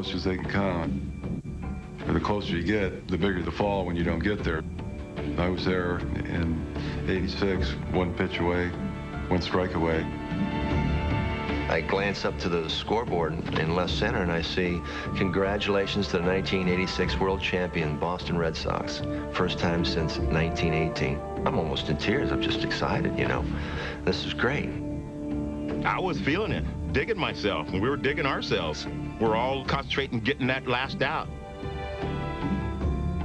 close as they can come. And the closer you get, the bigger the fall when you don't get there. I was there in '86, one pitch away, one strike away. I glance up to the scoreboard in left center and I see, congratulations to the 1986 world champion Boston Red Sox. First time since 1918. I'm almost in tears. I'm just excited, you know. This is great. I was feeling it, digging myself, and we were digging ourselves. We're all concentrating getting that last out.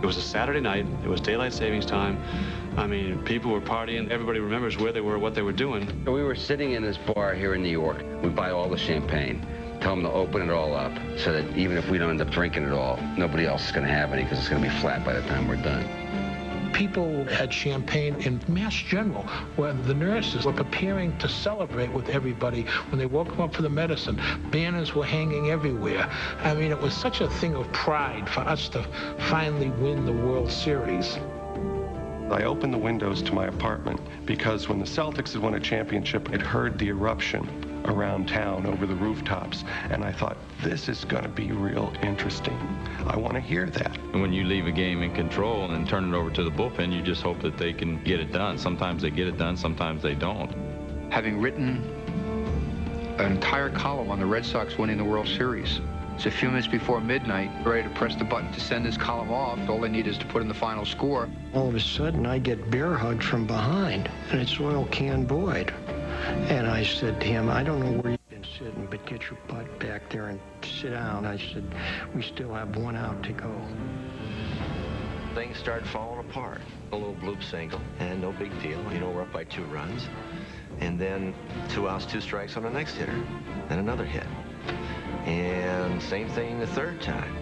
It was a Saturday night. It was daylight savings time. I mean, people were partying. Everybody remembers where they were, what they were doing. We were sitting in this bar here in New York. We buy all the champagne, tell them to open it all up so that even if we don't end up drinking it all, nobody else is going to have any because it's going to be flat by the time we're done. People had champagne in Mass General, where the nurses were preparing to celebrate with everybody when they woke them up for the medicine. Banners were hanging everywhere. I mean, it was such a thing of pride for us to finally win the World Series. I opened the windows to my apartment because when the Celtics had won a championship, it heard the eruption around town over the rooftops, and I thought, this is going to be real interesting. I want to hear that. And when you leave a game in control and turn it over to the bullpen, you just hope that they can get it done. Sometimes they get it done, sometimes they don't. Having written an entire column on the Red Sox winning the World Series, it's a few minutes before midnight, ready to press the button to send this column off. All they need is to put in the final score. All of a sudden, I get bear hugged from behind, and it's Oil Can Boyd. And I said to him, I don't know where you've been sitting, but get your butt back there and sit down. I said, we still have one out to go. Things start falling apart. A little bloop single, and no big deal. You know, we're up by 2 runs. And then 2 outs, 2 strikes on the next hitter, then another hit. And same thing the third time.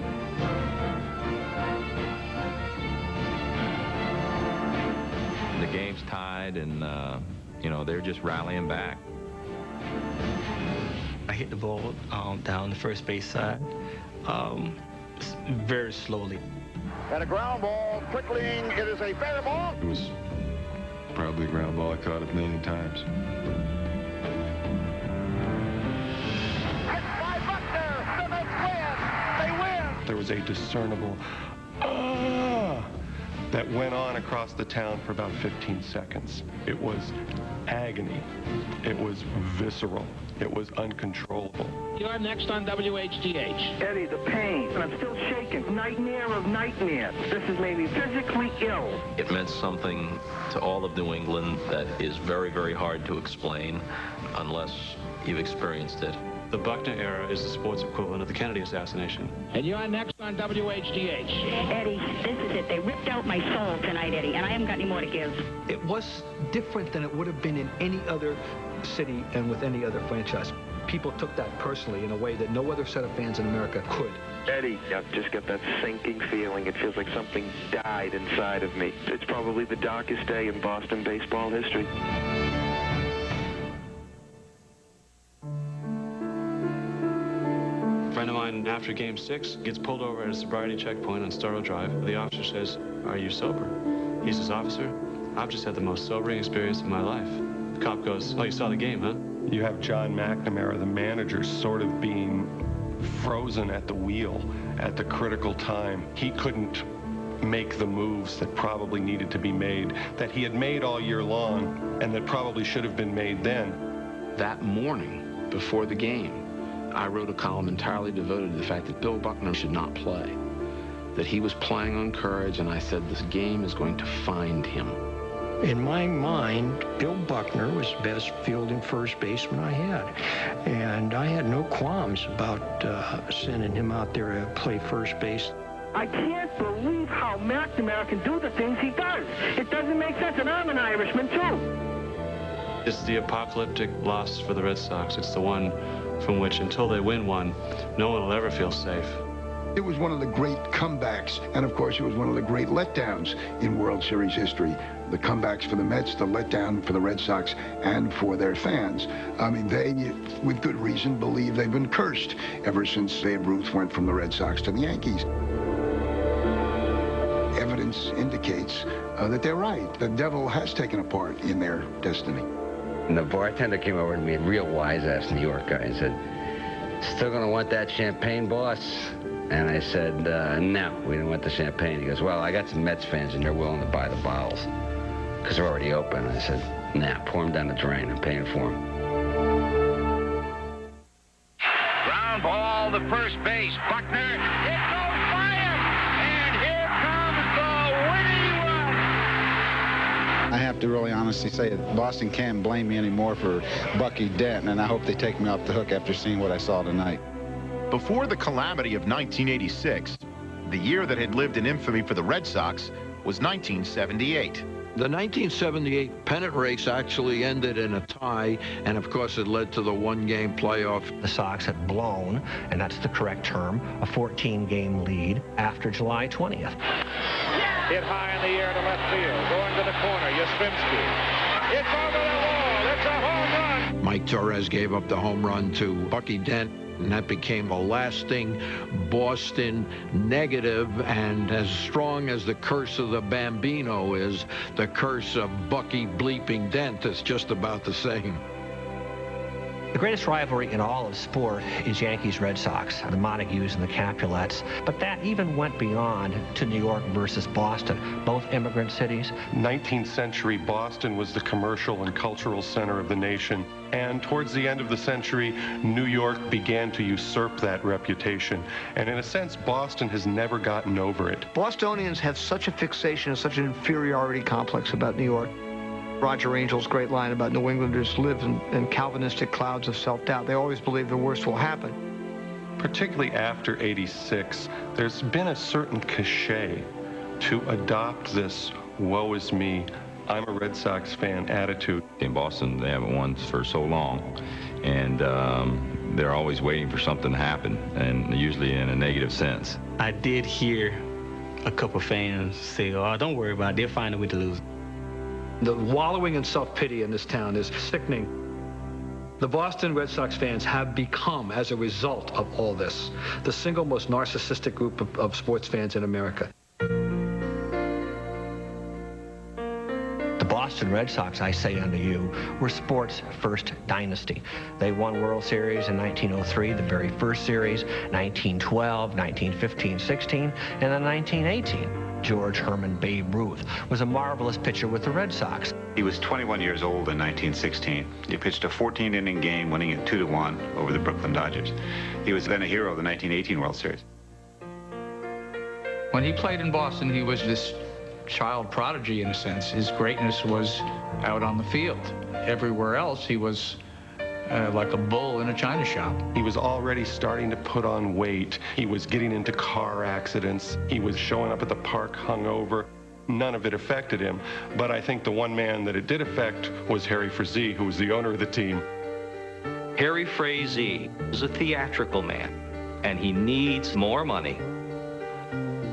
The game's tied, and you know, they're just rallying back. I hit the ball down the first base side very slowly. And a ground ball, trickling. It is a fair ball. It was probably a ground ball. I caught it a million times. There was a discernible that went on across the town for about 15 seconds. It was agony. It was visceral. It was uncontrollable. You're next on WHDH. Eddie, the pain, and I'm still shaking. Nightmare of nightmares. This has made me physically ill. It meant something to all of New England that is very, very hard to explain unless you've experienced it. The Buckner era is the sports equivalent of the Kennedy assassination. And you're next on WHDH. Eddie, this is it. They ripped out my soul tonight, Eddie, and I haven't got any more to give. It was different than it would have been in any other city and with any other franchise. People took that personally in a way that no other set of fans in America could. Eddie, I've just got that sinking feeling. It feels like something died inside of me. It's probably the darkest day in Boston baseball history. A friend of mine, after Game 6, gets pulled over at a sobriety checkpoint on Storrow Drive. The officer says, "Are you sober?" He says, "Officer, I've just had the most sobering experience of my life." The cop goes, "Oh, you saw the game, huh?" You have John McNamara, the manager, sort of being frozen at the wheel at the critical time. He couldn't make the moves that probably needed to be made, that he had made all year long, and that probably should have been made then. That morning, before the game, I wrote a column entirely devoted to the fact that Bill Buckner should not play, that he was playing on courage, and I said this game is going to find him. In my mind, Bill Buckner was the best fielding first baseman I had. And I had no qualms about sending him out there to play first base. I can't believe how McNamara can do the things he does. It doesn't make sense, and I'm an Irishman, too. It's the apocalyptic loss for the Red Sox. It's the one from which, until they win one, no one will ever feel safe. It was one of the great comebacks, and of course it was one of the great letdowns in World Series history. The comebacks for the Mets, the letdown for the Red Sox, and for their fans. I mean, they, with good reason, believe they've been cursed ever since Babe Ruth went from the Red Sox to the Yankees. Evidence indicates that they're right. The devil has taken a part in their destiny. And the bartender came over to me, a real wise-ass New York guy, and said, still going to want that champagne, boss? And I said, no, we don't want the champagne. He goes, well, I got some Mets fans, and they're willing to buy the bottles because they're already open. I said, nah, pour them down the drain. I'm paying for them. Ground ball to first base. Buckner. It goes by him. And here comes the winning run. I have to really honestly say that Boston can't blame me anymore for Bucky Dent, and I hope they take me off the hook after seeing what I saw tonight. Before the calamity of 1986, the year that had lived in infamy for the Red Sox was 1978. The 1978 pennant race actually ended in a tie, and of course it led to the one-game playoff. The Sox had blown, and that's the correct term, a 14-game lead after July 20th. Hit high in the air to left field. Going to the corner, Yastrzemski. It's over the wall. It's a home run. Mike Torres gave up the home run to Bucky Dent, and that became a lasting Boston negative, and as strong as the curse of the Bambino is, the curse of Bucky bleeping Dent is just about the same. The greatest rivalry in all of sport is Yankees-Red Sox, the Montagues and the Capulets, but that even went beyond to New York versus Boston, both immigrant cities. 19th century Boston was the commercial and cultural center of the nation, and towards the end of the century, New York began to usurp that reputation, and in a sense, Boston has never gotten over it. Bostonians have such a fixation and such an inferiority complex about New York. Roger Angel's great line about New Englanders live in Calvinistic clouds of self-doubt. They always believe the worst will happen. Particularly after '86, there's been a certain cachet to adopt this woe is me, I'm a Red Sox fan attitude. In Boston, they haven't won for so long, and they're always waiting for something to happen, and usually in a negative sense. I did hear a couple fans say, oh, don't worry about it, they'll find a way to lose. The wallowing in self-pity in this town is sickening. The Boston Red Sox fans have become, as a result of all this, the single most narcissistic group of sports fans in America. The Boston Red Sox, I say unto you, were sports' first dynasty. They won World Series in 1903, the very first series, 1912, 1915-16, and then 1918. George Herman Babe Ruth was a marvelous pitcher with the Red Sox. He was 21 years old in 1916. He pitched a 14-inning game, winning it 2-1 over the Brooklyn Dodgers. He was then a hero of the 1918 World Series. When he played in Boston, he was this child prodigy in a sense. His greatness was out on the field. Everywhere else, he was like a bull in a china shop. He was already starting to put on weight. He was getting into car accidents. He was showing up at the park hungover. None of it affected him. But I think the one man that it did affect was Harry Frazee, who was the owner of the team. Harry Frazee is a theatrical man, and he needs more money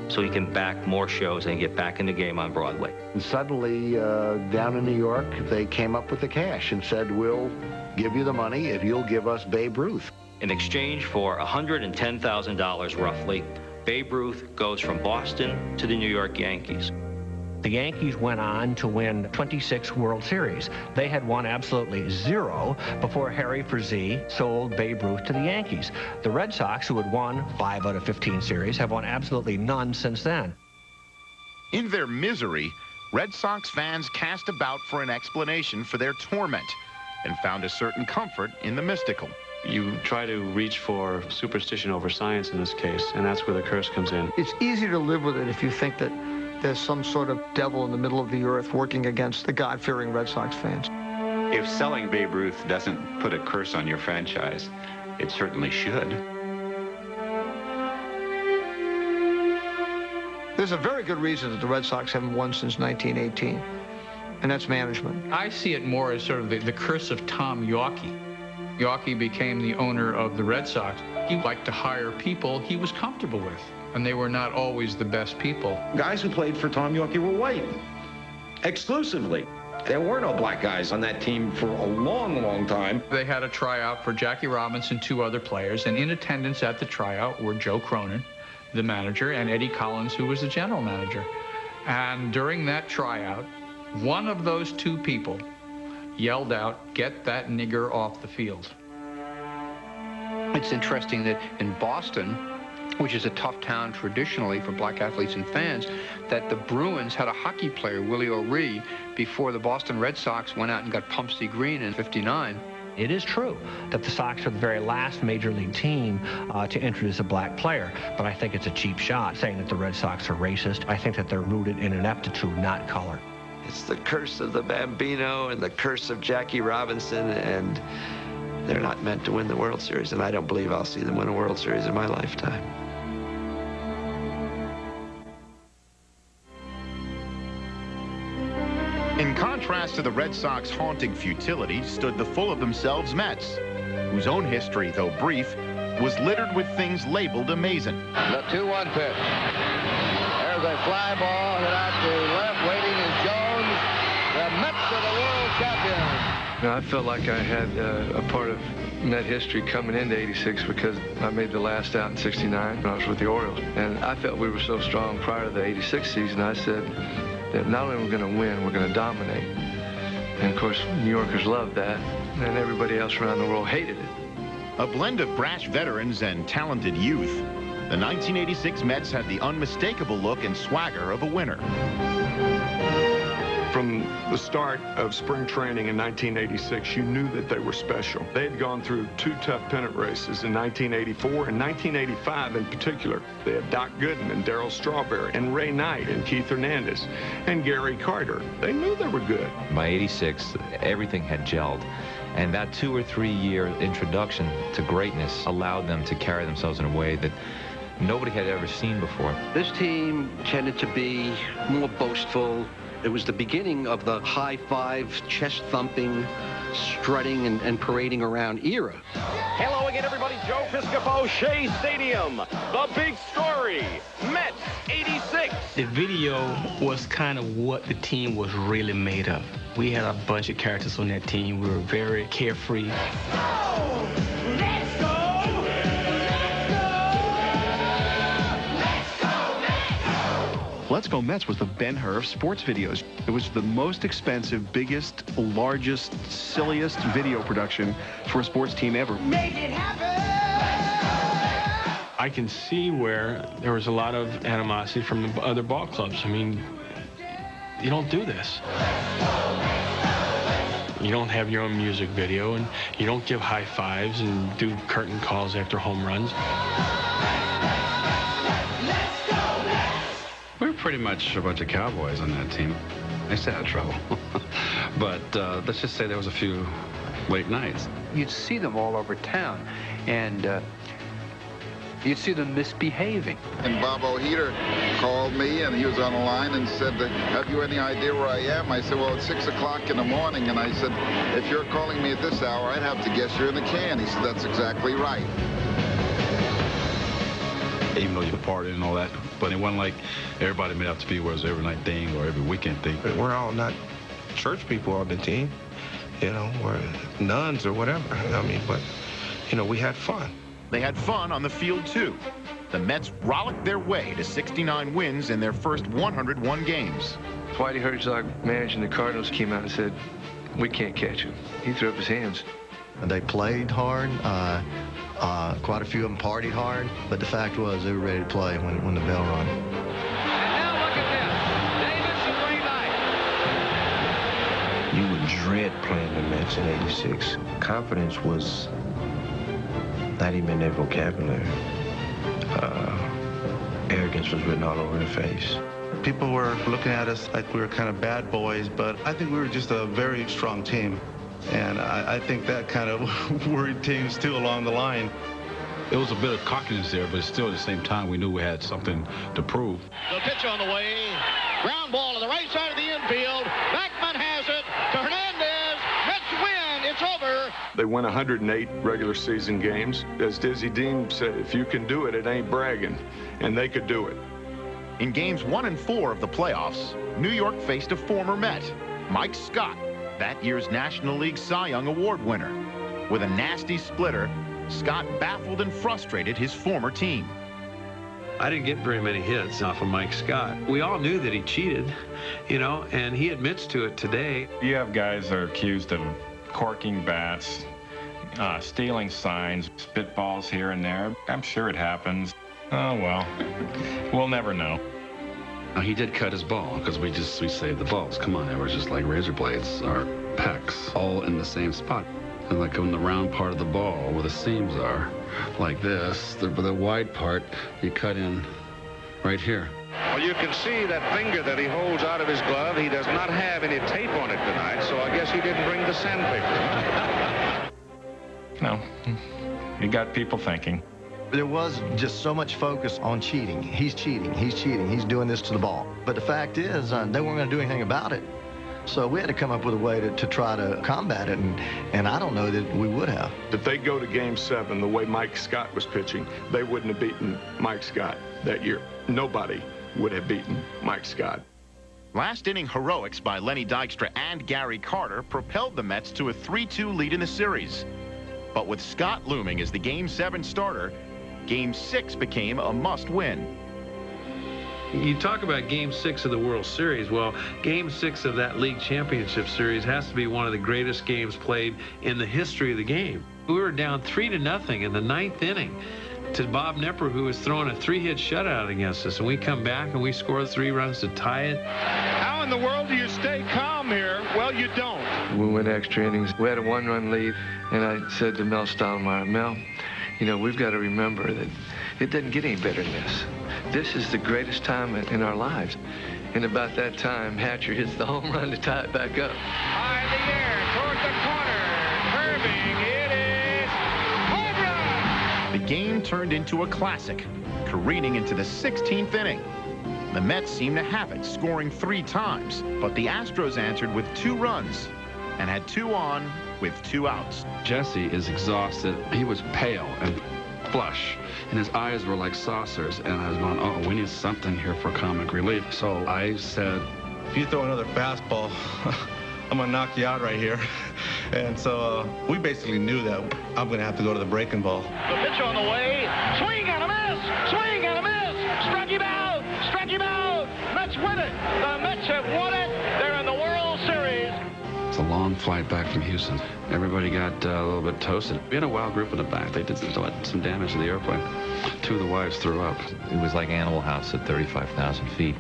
so he can back more shows and get back in the game on Broadway. And suddenly, down in New York, they came up with the cash and said, we'll give you the money if you'll give us Babe Ruth. In exchange for $110,000 roughly, Babe Ruth goes from Boston to the New York Yankees. The Yankees went on to win 26 World Series. They had won absolutely 0 before Harry Frazee sold Babe Ruth to the Yankees. The Red Sox, who had won 5 out of 15 series, have won absolutely none since then. In their misery, Red Sox fans cast about for an explanation for their torment and found a certain comfort in the mystical. You try to reach for superstition over science in this case, and that's where the curse comes in. It's easier to live with it if you think that there's some sort of devil in the middle of the earth working against the God-fearing Red Sox fans. If selling Babe Ruth doesn't put a curse on your franchise, it certainly should. There's a very good reason that the Red Sox haven't won since 1918, and that's management. I see it more as sort of the curse of Tom Yawkey. Yawkey became the owner of the Red Sox. He liked to hire people he was comfortable with, and they were not always the best people. Guys who played for Tom Yawkey were white, exclusively. There were no black guys on that team for a long, long time. They had a tryout for Jackie Robinson, 2 other players, and in attendance at the tryout were Joe Cronin, the manager, and Eddie Collins, who was the general manager. And during that tryout, one of those 2 people yelled out, "Get that nigger off the field." It's interesting that in Boston, which is a tough town traditionally for black athletes and fans, that the Bruins had a hockey player, Willie O'Ree, before the Boston Red Sox went out and got Pumpsy Green in '59. It is true that the Sox are the very last major league team to introduce a black player, but I think it's a cheap shot saying that the Red Sox are racist. I think that they're rooted in ineptitude, not color. It's the curse of the Bambino and the curse of Jackie Robinson, and they're not meant to win the World Series, and I don't believe I'll see them win a World Series in my lifetime. In contrast to the Red Sox haunting futility stood the full-of-themselves Mets, whose own history, though brief, was littered with things labeled amazing. The 2-1 pitch. There's a fly ball hit out to left. Waiting is Jones. The Mets are the world champions. I felt like I had a part of Met history coming into '86 because I made the last out in '69 when I was with the Orioles. And I felt we were so strong prior to the '86 season, I said that not only are we going to win, we're going to dominate. And of course, New Yorkers loved that, and everybody else around the world hated it. A blend of brash veterans and talented youth, the 1986 Mets had the unmistakable look and swagger of a winner. From the start of spring training in 1986, you knew that they were special. They had gone through 2 tough pennant races in 1984 and 1985 in particular. They had Doc Gooden and Darryl Strawberry and Ray Knight and Keith Hernandez and Gary Carter. They knew they were good. By '86, everything had gelled. And that 2 or 3 year introduction to greatness allowed them to carry themselves in a way that nobody had ever seen before. This team tended to be more boastful. It was the beginning of the high-five, chest-thumping, strutting and parading around era. Hello again, everybody. Joe Piscopo, Shea Stadium. The big story, Mets 86. The video was kind of what the team was really made of. We had a bunch of characters on that team. We were very carefree. Let's Go Mets was the Ben-Hur of sports videos. It was the most expensive, biggest, largest, silliest video production for a sports team ever. Make it happen! I can see where there was a lot of animosity from the other ball clubs. I mean, you don't do this. You don't have your own music video, and you don't give high fives and do curtain calls after home runs. We were pretty much a bunch of cowboys on that team. They stayed out of trouble. But let's just say there was a few late nights. You'd see them all over town, and you'd see them misbehaving. And Bob O'Heater called me, and he was on the line and said, have you any idea where I am? I said, well, it's 6 o'clock in the morning. And I said, if you're calling me at this hour, I'd have to guess you're in the can. He said, that's exactly right. Even though you're partying and all that, but it wasn't like everybody made out to be where it was every night thing or every weekend thing. We're all not church people on the team, you know, we're nuns or whatever. I mean, but, you know, we had fun. They had fun on the field, too. The Mets rollicked their way to 69 wins in their first 101 games. Whitey Herzog, managing the Cardinals, came out and said, we can't catch him. He threw up his hands. They played hard. Quite a few of them partied hard, but the fact was they were ready to play when the bell rang. And now look at this. Davis and Ray Knight. You would dread playing the Mets in '86. Confidence was not even in their vocabulary. Arrogance was written all over their face. People were looking at us like we were kind of bad boys, but I think we were just a very strong team. And I think that kind of worried teams, too, along the line. There was a bit of cockiness there, but still at the same time, we knew we had something to prove. The pitch on the way. Ground ball to the right side of the infield. Backman has it to Hernandez. Mets win. It's over. They won 108 regular season games. As Dizzy Dean said, if you can do it, it ain't bragging. And they could do it. In games 1 and 4 of the playoffs, New York faced a former Met, Mike Scott, that year's National League Cy Young Award winner. With a nasty splitter, Scott baffled and frustrated his former team. I didn't get very many hits off of Mike Scott. We all knew that he cheated, you know, and he admits to it today. You have guys that are accused of corking bats Stealing signs, spitballs here and there. I'm sure it happens. Oh, well, we'll never know. He did cut his ball because we saved the balls. Come on, it was just like razor blades or pecs, all in the same spot. And like on the round part of the ball where the seams are, like this, the wide part, you cut in right here. Well, you can see that finger that he holds out of his glove. He does not have any tape on it tonight, so I guess he didn't bring the sandpaper. No, you got people thinking. There was just so much focus on cheating. He's cheating, he's cheating, he's doing this to the ball. But the fact is, they weren't going to do anything about it. So we had to come up with a way to try to combat it, and I don't know that we would have. If they go to Game 7 the way Mike Scott was pitching, they wouldn't have beaten Mike Scott that year. Nobody would have beaten Mike Scott. Last inning heroics by Lenny Dykstra and Gary Carter propelled the Mets to a 3-2 lead in the series. But with Scott looming as the Game 7 starter, Game 6 became a must-win. You talk about Game 6 of the World Series. Well, Game 6 of that league championship series has to be one of the greatest games played in the history of the game. We were down 3-0 in the 9th inning to Bob Knepper, who was throwing a 3-hit shutout against us. And we come back and we score 3 runs to tie it. How in the world do you stay calm here? Well, you don't. We went extra innings. We had a 1-run lead, and I said to Mel Stottlemyre, Mel, you know, we've got to remember that it doesn't get any better than this. This is the greatest time in our lives. And about that time, Hatcher hits the home run to tie it back up. High in the air, toward the corner, curving, it is home run! The game turned into a classic, careening into the 16th inning. The Mets seemed to have it, scoring 3 times, but the Astros answered with 2 runs and had 2 on with 2 outs. Jesse is exhausted. He was pale and flush, and his eyes were like saucers, and I was going, oh, we need something here for comic relief. So I said, if you throw another fastball, I'm going to knock you out right here. And so we basically knew that I'm going to have to go to the breaking ball. The pitch on the way, swing and a miss, swing and a miss, struck him out, Mets win it, the Mets have won it, they're in the World Series. it's a long flight back from Houston. Everybody got a little bit toasted. We had a wild group in the back. They did some damage to the airplane. 2 of the wives threw up. It was like Animal House at 35,000 feet.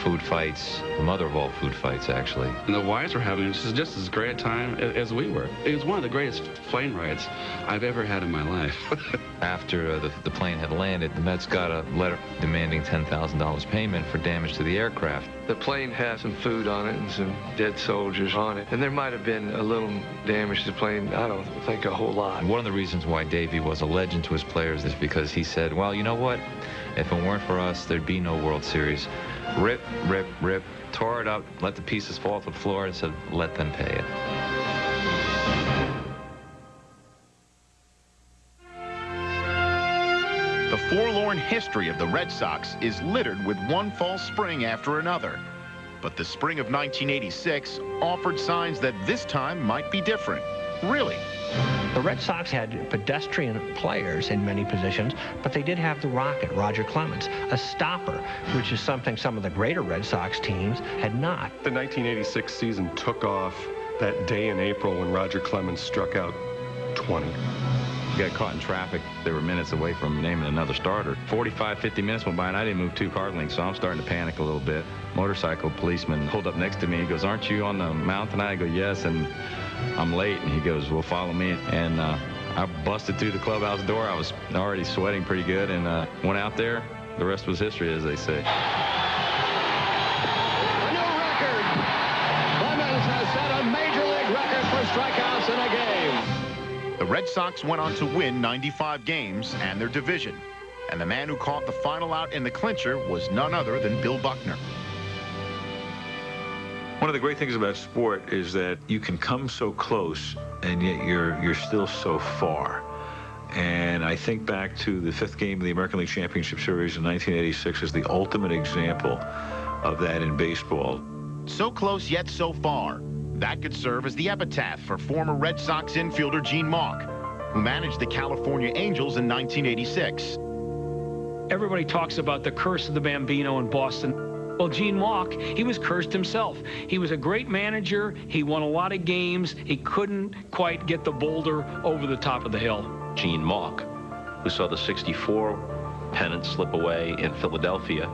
Food fights, the mother of all food fights, actually. And the wives were having just as great a time as we were. It was one of the greatest plane rides I've ever had in my life. After the plane had landed, the Mets got a letter demanding $10,000 payment for damage to the aircraft. The plane had some food on it and some dead soldiers on it. And there might have been a little damage to the plane. I don't think a whole lot. One of the reasons why Davey was a legend to his players is because he said, well, you know what? If it weren't for us, there'd be no World Series. Rip, rip, rip, tore it up, let the pieces fall to the floor, and said, let them pay it. The forlorn history of the Red Sox is littered with one false spring after another. But the spring of 1986 offered signs that this time might be different. Really. The Red Sox had pedestrian players in many positions, but they did have the Rocket, Roger Clemens, a stopper, which is something some of the greater Red Sox teams had not. The 1986 season took off that day in April when Roger Clemens struck out 20. Got caught in traffic. They were minutes away from naming another starter. 45, 50 minutes went by, and I didn't move 2 car lengths, so I'm starting to panic a little bit. Motorcycle policeman pulled up next to me. He goes, aren't you on the mound tonight? I go, yes, and I'm late. And he goes, well, follow me. And I busted through the clubhouse door. I was already sweating pretty good, and went out there. The rest was history, as they say. A new record. Clemens has set a major league record for strikeouts in a game. The Red Sox went on to win 95 games and their division. And the man who caught the final out in the clincher was none other than Bill Buckner. One of the great things about sport is that you can come so close, and yet you're still so far. And I think back to the 5th game of the American League Championship Series in 1986 as the ultimate example of that in baseball. So close yet so far. That could serve as the epitaph for former Red Sox infielder Gene Mauch, who managed the California Angels in 1986. Everybody talks about the curse of the Bambino in Boston. Well, Gene Mauch, he was cursed himself. He was a great manager. He won a lot of games. He couldn't quite get the boulder over the top of the hill. Gene Mauch, who saw the '64 pennant slip away in Philadelphia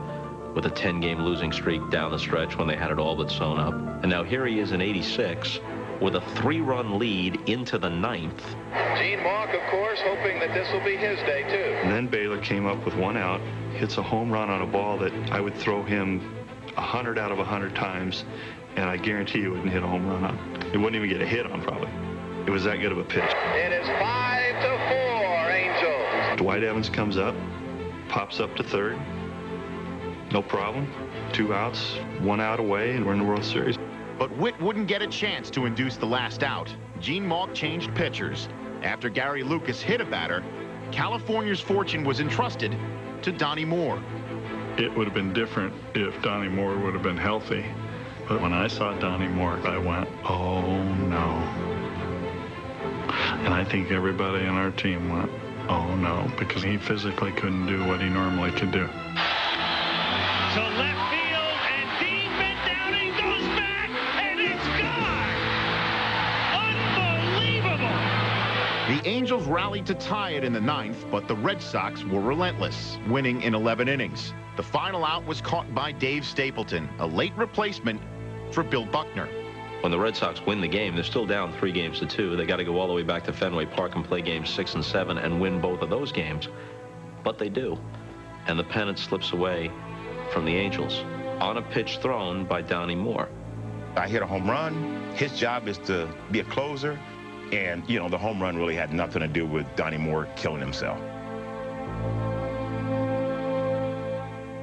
with a 10-game losing streak down the stretch when they had it all but sewn up. And now here he is in '86 with a 3-run lead into the 9th. Gene Mauch, of course, hoping that this will be his day, too. And then Baylor came up with 1 out, hits a home run on a ball that I would throw him 100 out of 100 times, and I guarantee you wouldn't hit a home run on. It wouldn't even get a hit on, probably. It was that good of a pitch. It is 5-4, Angels. Dwight Evans comes up, pops up to third. No problem. 2 outs, 1 out away, and we're in the World Series. But Witt wouldn't get a chance to induce the last out. Gene Mauch changed pitchers. After Gary Lucas hit a batter, California's fortune was entrusted to Donnie Moore. It would have been different if Donnie Moore would have been healthy. But when I saw Donnie Moore, I went, oh no. And I think everybody on our team went, oh no, because he physically couldn't do what he normally could do. To left field, and deep and down, he goes back, and it's gone! Unbelievable! The Angels rallied to tie it in the 9th, but the Red Sox were relentless, winning in 11 innings. The final out was caught by Dave Stapleton, a late replacement for Bill Buckner. When the Red Sox win the game, they're still down 3-2. They got to go all the way back to Fenway Park and play games 6 and 7 and win both of those games. But they do. And the pennant slips away from the Angels on a pitch thrown by Donnie Moore. I hit a home run. His job is to be a closer. And, you know, the home run really had nothing to do with Donnie Moore killing himself.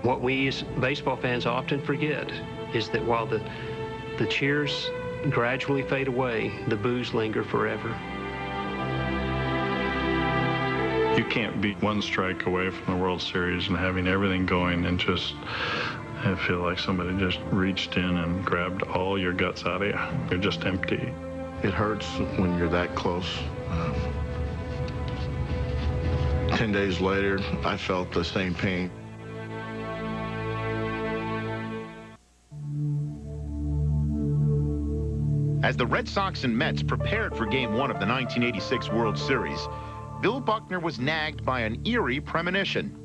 What we as baseball fans often forget is that while the cheers gradually fade away, the boos linger forever. You can't be 1 strike away from the World Series and having everything going and just I feel like somebody just reached in and grabbed all your guts out of you. You're just empty. It hurts when you're that close. 10 days later, I felt the same pain. As the Red Sox and Mets prepared for Game 1 of the 1986 World Series, Bill Buckner was nagged by an eerie premonition.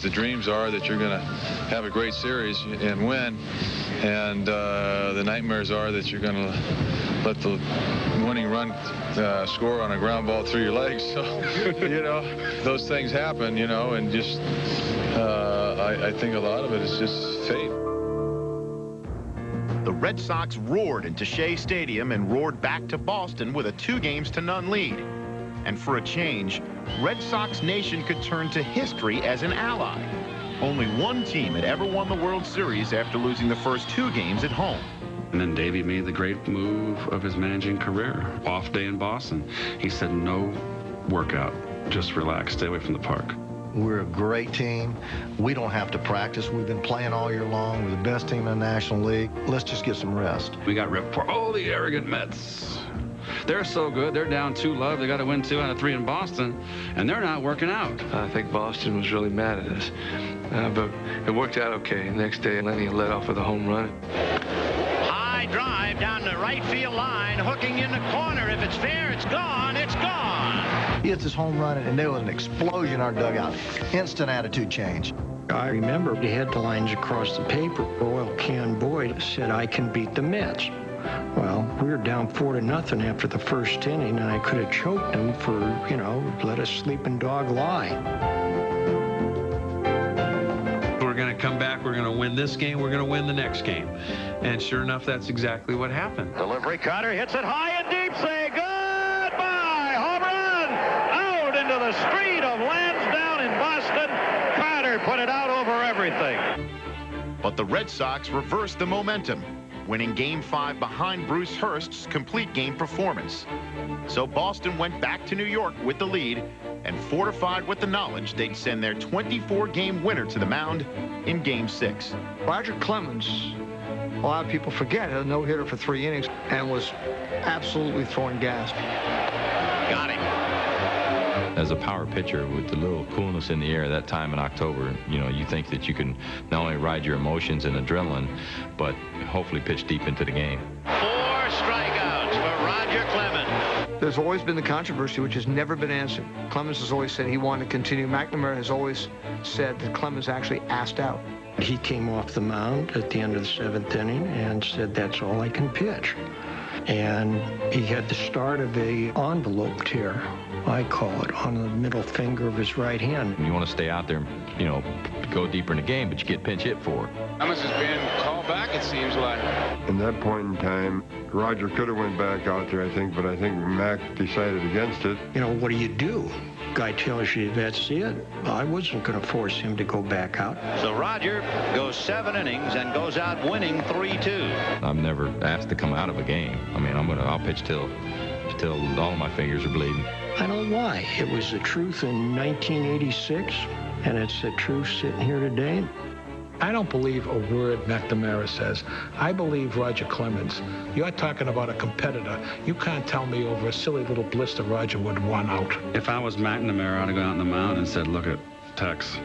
The dreams are that you're going to have a great series and win, and the nightmares are that you're going to let the winning run score on a ground ball through your legs. So, you know, those things happen, you know, and just I think a lot of it is just fate. The Red Sox roared into Shea Stadium and roared back to Boston with a 2-0 lead. And for a change, Red Sox Nation could turn to history as an ally. Only 1 team had ever won the World Series after losing the first 2 games at home. And then Davey made the great move of his managing career. Off day in Boston. He said, no workout. Just relax. Stay away from the park. We're a great team. We don't have to practice. We've been playing all year long. We're the best team in the National League. Let's just get some rest. We got ripped for all the arrogant Mets. They're so good. They're down 2-0. They got to win 2 out of 3 in Boston, and they're not working out. I think Boston was really mad at us, but it worked out okay. Next day, Lenny led off with a home run. High drive down the right field line, hooking in the corner. If it's fair, it's gone. It's gone. He hits his home run, and there was an explosion in our dugout. Instant attitude change. I remember the headlines across the paper. Royal Ken Boyd said, "I can beat the Mets." Well, we were down 4-0 after the first inning, and I could have choked them for, you know, let a sleeping dog lie. We're going to come back. We're going to win this game. We're going to win the next game. And sure enough, that's exactly what happened. Delivery cutter hits it high and deep. Say goodbye. Home run. Out into the street of Lansdowne in Boston. Carter put it out over everything. But the Red Sox reversed the momentum, winning Game 5 behind Bruce Hurst's complete game performance. So Boston went back to New York with the lead and fortified with the knowledge they'd send their 24-game winner to the mound in Game 6. Roger Clemens, a lot of people forget, had a no-hitter for 3 innings and was absolutely throwing gas. Got him. As a power pitcher with the little coolness in the air that time in October, you know, you think that you can not only ride your emotions and adrenaline, but hopefully pitch deep into the game. 4 strikeouts for Roger Clemens. There's always been the controversy, which has never been answered. Clemens has always said he wanted to continue. McNamara has always said that Clemens actually asked out. He came off the mound at the end of the 7th inning and said, that's all I can pitch. And he had the start of a envelope tear, I call it, on the middle finger of his right hand. You want to stay out there, you know, go deeper in the game, but you get pinch hit for it. Clemens has been called back, it seems like. In that point in time, Roger could have went back out there, I think, but I think Mac decided against it. You know, what do? Guy tells you that's it. I wasn't going to force him to go back out. So Roger goes 7 innings and goes out winning 3-2. I'm never asked to come out of a game. I mean, I'll pitch till all of my fingers are bleeding. I don't know why. It was the truth in 1986, and it's the truth sitting here today. I don't believe a word McNamara says. I believe Roger Clemens. You're talking about a competitor. You can't tell me over a silly little blister Roger would want out. If I was McNamara, I'd have gone out on the mound and said, look at Tex,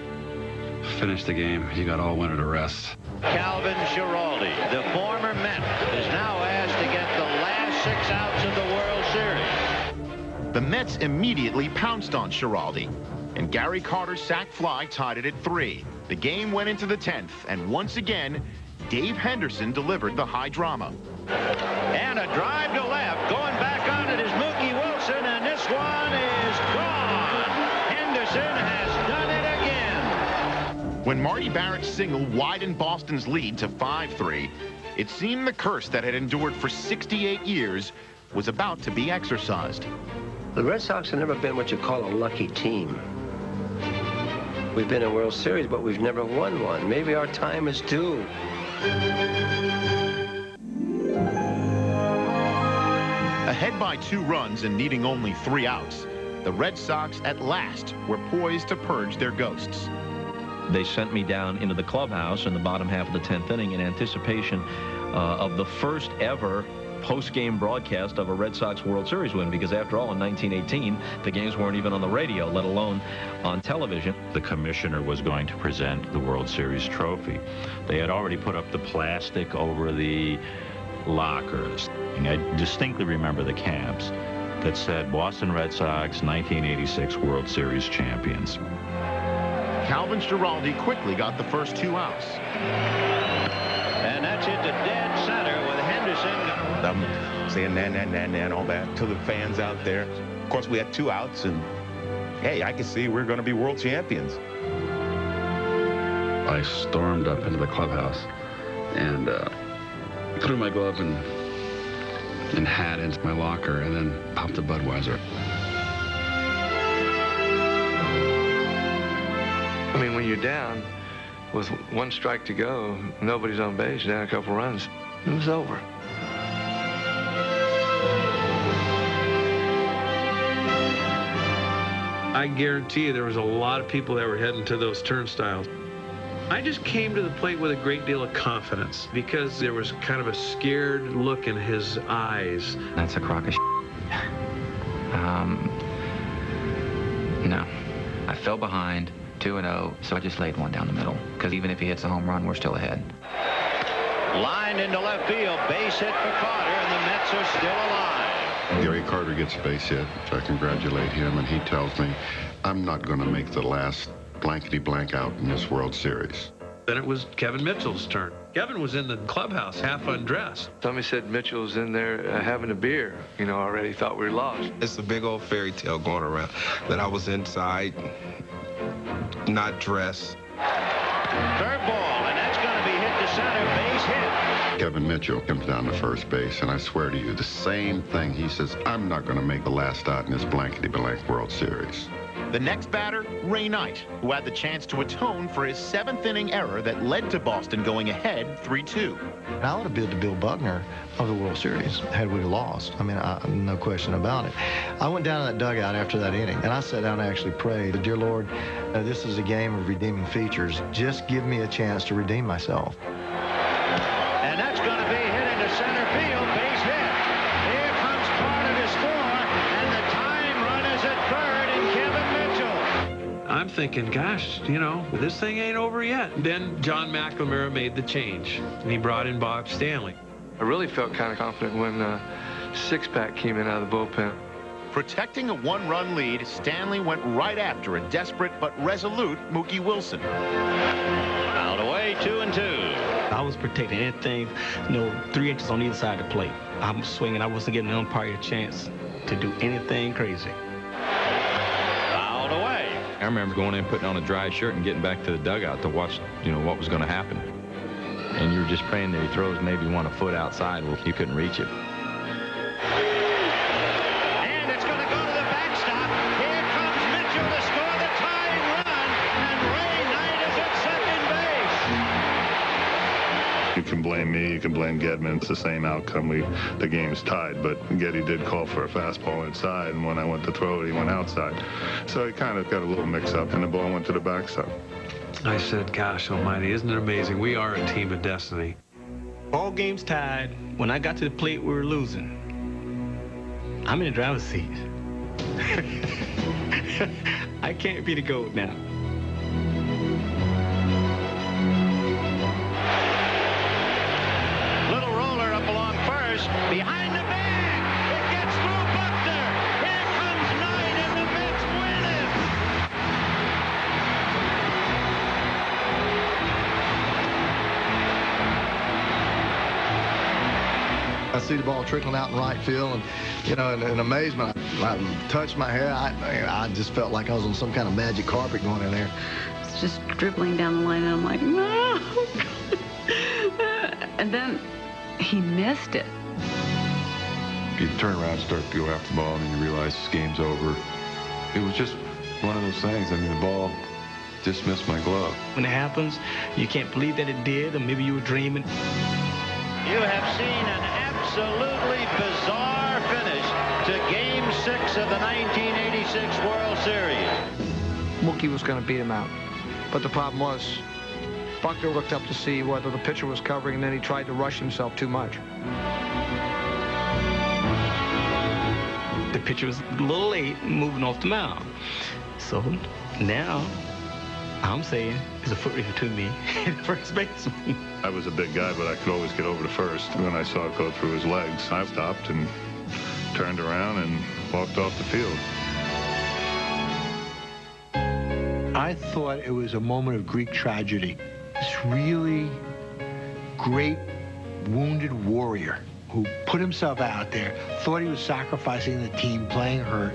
finish the game. You got all winter to rest. Calvin Schiraldi, the former Met, is now asked to get the last 6 outs of the World Series. The Mets immediately pounced on Schiraldi, and Gary Carter's sac fly tied it at 3. The game went into the 10th, and once again, Dave Henderson delivered the high drama. And a drive to left. Going back on it is Mookie Wilson, and this one is gone. Henderson has done it again. When Marty Barrett's single widened Boston's lead to 5-3, it seemed the curse that had endured for 68 years was about to be exorcised. The Red Sox have never been what you call a lucky team. We've been in World Series, but we've never won one. Maybe our time is due. Ahead by 2 runs and needing only 3 outs, the Red Sox at last were poised to purge their ghosts. They sent me down into the clubhouse in the bottom half of the 10th inning in anticipation of the first ever post-game broadcast of a Red Sox World Series win, because after all, in 1918, the games weren't even on the radio, let alone on television. The commissioner was going to present the World Series trophy. They had already put up the plastic over the lockers. I distinctly remember the caps that said Boston Red Sox 1986 World Series champions. Calvin Schiraldi quickly got the first 2 outs. And that's hit to dead center with Henderson. I'm saying and all that to the fans out there. Of course, we had 2 outs, and hey, I could see we're going to be world champions. I stormed up into the clubhouse and threw my glove and hat into my locker, and then popped a Budweiser. I mean, when you're down with 1 strike to go, nobody's on base, down a couple runs, it was over. I guarantee you there was a lot of people that were heading to those turnstiles. I just came to the plate with a great deal of confidence because there was kind of a scared look in his eyes. That's a crock of shit. No. I fell behind 2-0, so I just laid one down the middle. Because even if he hits a home run, we're still ahead. Lined into left field, base hit for Carter, and the Mets are still alive. Gary Carter gets a base hit, which I congratulate him, and he tells me, I'm not going to make the last blankety-blank out in this World Series. Then it was Kevin Mitchell's turn. Kevin was in the clubhouse, half undressed. Somebody said Mitchell's in there having a beer. You know, already thought we were lost. It's a big old fairy tale going around that I was inside, not dressed. Curveball, and that's going to be hit to center, base hit. Kevin Mitchell comes down to first base, and I swear to you, the same thing. He says, I'm not going to make the last out in this blankety-blank World Series. The next batter, Ray Knight, who had the chance to atone for his 7th inning error that led to Boston going ahead 3-2. I would have bid to Bill Buckner of the World Series had we lost. I mean, no question about it. I went down to that dugout after that inning, and I sat down and actually prayed, Dear Lord, this is a game of redeeming features. Just give me a chance to redeem myself. And that's going to be hit into center field, base hit. Here comes Carter to score, and the time run is at third, and Kevin thinking, gosh, you know, this thing ain't over yet. Then John McNamara made the change, and he brought in Bob Stanley. I really felt kind of confident when Six-Pack came in out of the bullpen. Protecting a one-run lead, Stanley went right after a desperate but resolute Mookie Wilson. Out away, 2-2. I was protecting anything, 3 inches on either side of the plate. I'm swinging. I wasn't getting the umpire a chance to do anything crazy. Out away. I remember going in, putting on a dry shirt, and getting back to the dugout to watch, what was going to happen. And you were just praying that he throws maybe 1 foot outside where you couldn't reach it. And it's going to go to the backstop. Here comes Mitchell to score the tying run, and Ray Knight is at second base. You can blame me, you can blame Gedman. It's the same outcome. The game's tied, but Geddy did call for a fastball inside, and when I went to throw it, he went outside. So he kind of got a little mix-up, and the ball went to the backstop. I said, gosh almighty, isn't it amazing? We are a team of destiny. All games tied. When I got to the plate, we were losing. I'm in the driver's seat. I can't be the GOAT now. Little roller up along first, behind the bag. It gets through Buckner. Here comes Knight, and the Mets win it. I see the ball trickling out in right field, and in amazement, I touched my hair. I just felt like I was on some kind of magic carpet going in there. It's just dribbling down the line, and I'm like, no. And then he missed it. You turn around and start to go after the ball, and then you realize this game's over. It was just one of those things. I mean, the ball just missed my glove. When it happens, you can't believe that it did, or maybe you were dreaming. You have seen an absolutely bizarre finish to Game 6 of the 1986 World Series. Mookie was going to beat him out. But the problem was, Buckner looked up to see whether the pitcher was covering, and then he tried to rush himself too much. The pitcher was a little late moving off the mound. So now I'm saying there's a foot race between me and the first baseman. I was a big guy, but I could always get over to first. When I saw it go through his legs, I stopped and turned around and walked off the field. I thought it was a moment of Greek tragedy. This really great wounded warrior who put himself out there, thought he was sacrificing the team, playing hurt,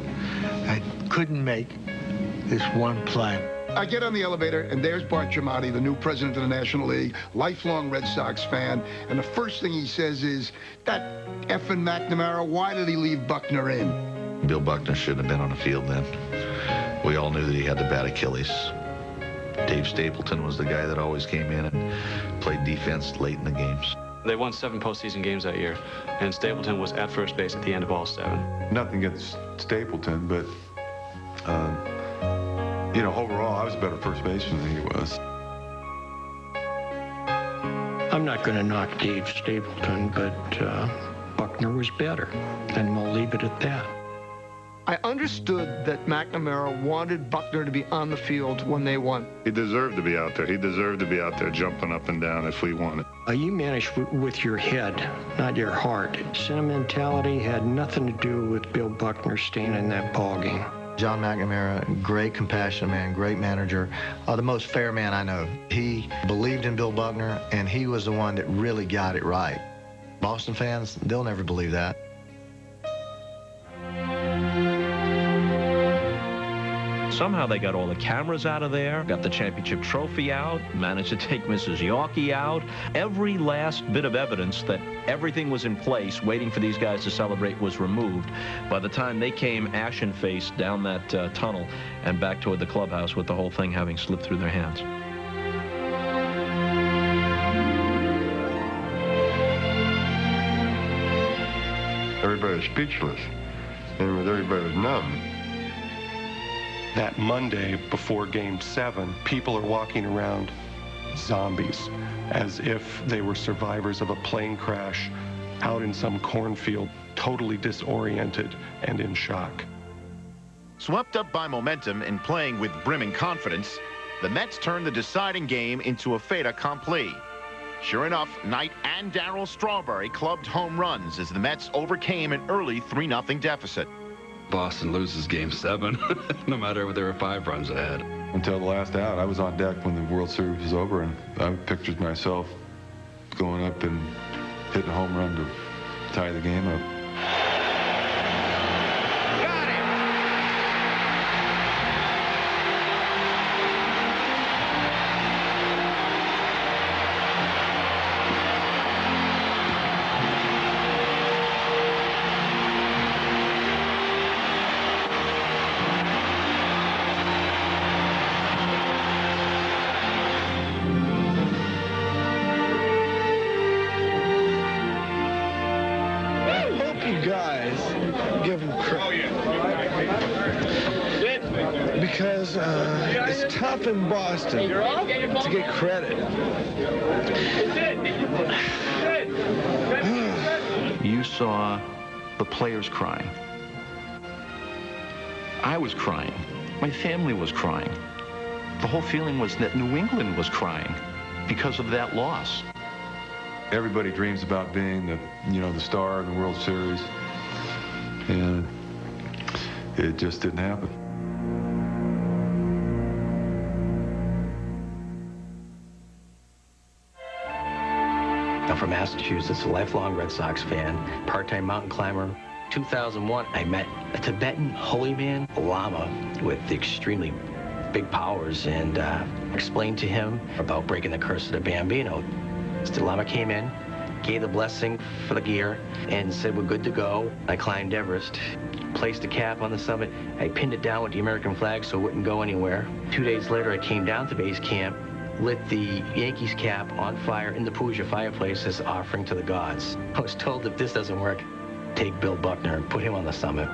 and couldn't make this one play. I get on the elevator, and there's Bart Giamatti, the new president of the National League, lifelong Red Sox fan, and the first thing he says is, that effing McNamara, why did he leave Buckner in? Bill Buckner shouldn't have been on the field then. We all knew that he had the bad Achilles. Dave Stapleton was the guy that always came in and played defense late in the games. They won 7 postseason games that year, and Stapleton was at first base at the end of all 7. Nothing against Stapleton, but, overall, I was a better first baseman than he was. I'm not going to knock Dave Stapleton, but Buckner was better, and we'll leave it at that. I understood that McNamara wanted Buckner to be on the field when they won. He deserved to be out there. He deserved to be out there jumping up and down if we won it. You managed with your head, not your heart. Sentimentality had nothing to do with Bill Buckner staying in that ballgame. John McNamara, great compassionate man, great manager, the most fair man I know. He believed in Bill Buckner, and he was the one that really got it right. Boston fans, they'll never believe that. Somehow they got all the cameras out of there, got the championship trophy out, managed to take Mrs. Yawkey out. Every last bit of evidence that everything was in place, waiting for these guys to celebrate, was removed. By the time they came ashen-faced down that tunnel and back toward the clubhouse with the whole thing having slipped through their hands. Everybody was speechless, and everybody was numb. That Monday before Game 7, people are walking around zombies, as if they were survivors of a plane crash out in some cornfield, totally disoriented and in shock. Swept up by momentum and playing with brimming confidence, the Mets turned the deciding game into a fait accompli. Sure enough, Knight and Darryl Strawberry clubbed home runs as the Mets overcame an early 3-0 deficit. Boston loses Game 7, no matter if they were 5 runs ahead. Until the last out, I was on deck when the World Series was over, and I pictured myself going up and hitting a home run to tie the game up. Because it's tough in Boston to get credit. You saw the players crying. I was crying. My family was crying. The whole feeling was that New England was crying because of that loss. Everybody dreams about being the star in the World Series, and it just didn't happen. I'm from Massachusetts, a lifelong Red Sox fan, part-time mountain climber. 2001, I met a Tibetan holy man, a lama with extremely big powers, and explained to him about breaking the curse of the Bambino. The lama came in, gave the blessing for the gear, and said we're good to go. I climbed Everest, placed a cap on the summit. I pinned it down with the American flag so it wouldn't go anywhere. 2 days later, I came down to base camp, lit the Yankees cap on fire in the Pooja fireplace as offering to the gods. I was told if this doesn't work, take Bill Buckner and put him on the summit.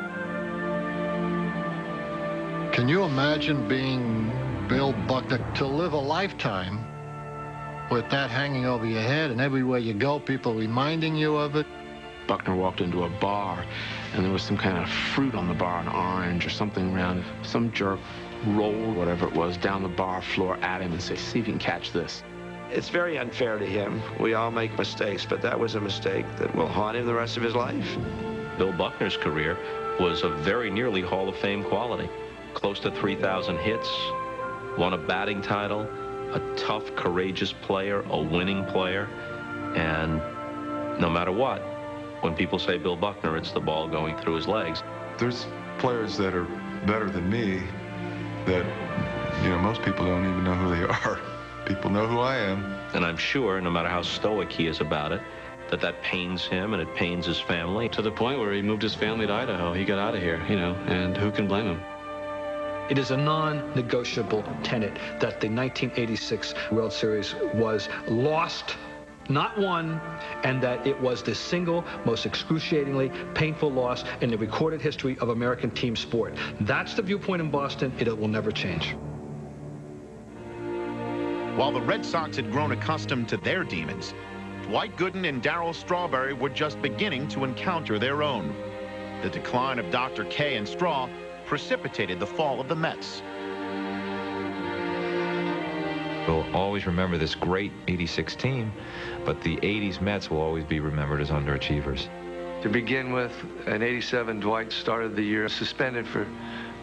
Can you imagine being Bill Buckner to live a lifetime with that hanging over your head, and everywhere you go, people reminding you of it? Buckner walked into a bar, and there was some kind of fruit on the bar, an orange or something around. Some jerk rolled whatever it was down the bar floor at him and said, see if you can catch this. It's very unfair to him. We all make mistakes, but that was a mistake that will haunt him the rest of his life. Bill Buckner's career was of very nearly Hall of Fame quality. Close to 3,000 hits, won a batting title, a tough, courageous player, a winning player, and no matter what, when people say Bill Buckner, it's the ball going through his legs. There's players that are better than me that, most people don't even know who they are. People know who I am. And I'm sure, no matter how stoic he is about it, that pains him and it pains his family. To the point where he moved his family to Idaho. He got out of here, and who can blame him? It is a non-negotiable tenet that the 1986 World Series was lost, not won, and that it was the single most excruciatingly painful loss in the recorded history of American team sport. That's the viewpoint in Boston. It will never change. While the Red Sox had grown accustomed to their demons, Dwight Gooden and Darryl Strawberry were just beginning to encounter their own. The decline of Dr. K and Straw precipitated the fall of the Mets. We'll always remember this great 86 team, but the 80s Mets will always be remembered as underachievers. To begin with, in 87, Dwight started the year suspended for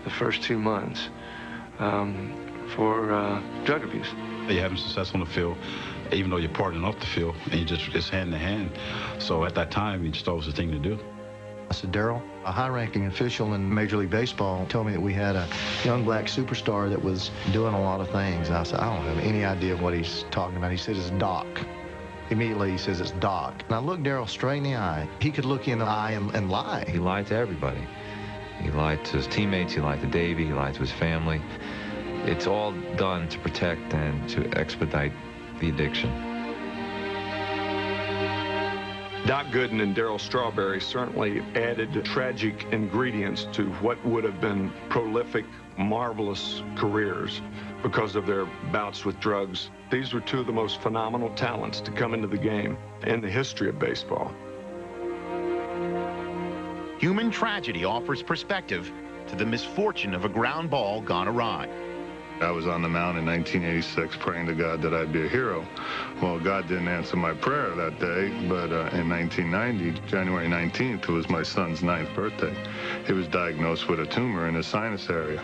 the first 2 months for drug abuse. You having success on the field, even though you're partying off the field, and it's hand in hand. So at that time, you just thought it was the thing to do. I said, Darryl, a high-ranking official in Major League Baseball told me that we had a young black superstar that was doing a lot of things. And I said, I don't have any idea what he's talking about. He said, it's Doc. Immediately, he says, it's Doc. And I looked Darryl straight in the eye. He could look you in the eye and lie. He lied to everybody. He lied to his teammates, he lied to Davey, he lied to his family. It's all done to protect and to expedite the addiction. Doc Gooden and Darryl Strawberry certainly added tragic ingredients to what would have been prolific, marvelous careers because of their bouts with drugs. These were two of the most phenomenal talents to come into the game in the history of baseball. Human tragedy offers perspective, to the misfortune of a ground ball gone awry. I was on the mound in 1986 praying to God that I'd be a hero. Well, God didn't answer my prayer that day, but in 1990, January 19th, it was my son's 9th birthday. He was diagnosed with a tumor in his sinus area.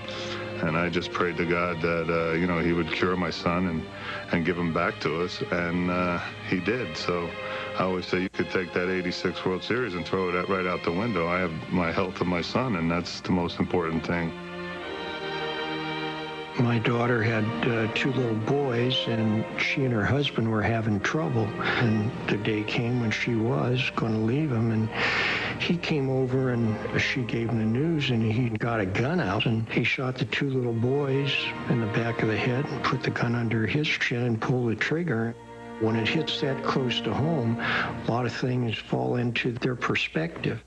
And I just prayed to God that, you know, he would cure my son and give him back to us, and he did. So I always say you could take that 86 World Series and throw it right out the window. I have my health of my son, and that's the most important thing. My daughter had 2 little boys, and she and her husband were having trouble. And the day came when she was going to leave him, and he came over and she gave him the news, and he got a gun out, and he shot the 2 little boys in the back of the head and put the gun under his chin and pulled the trigger. When it hits that close to home, a lot of things fall into their perspective.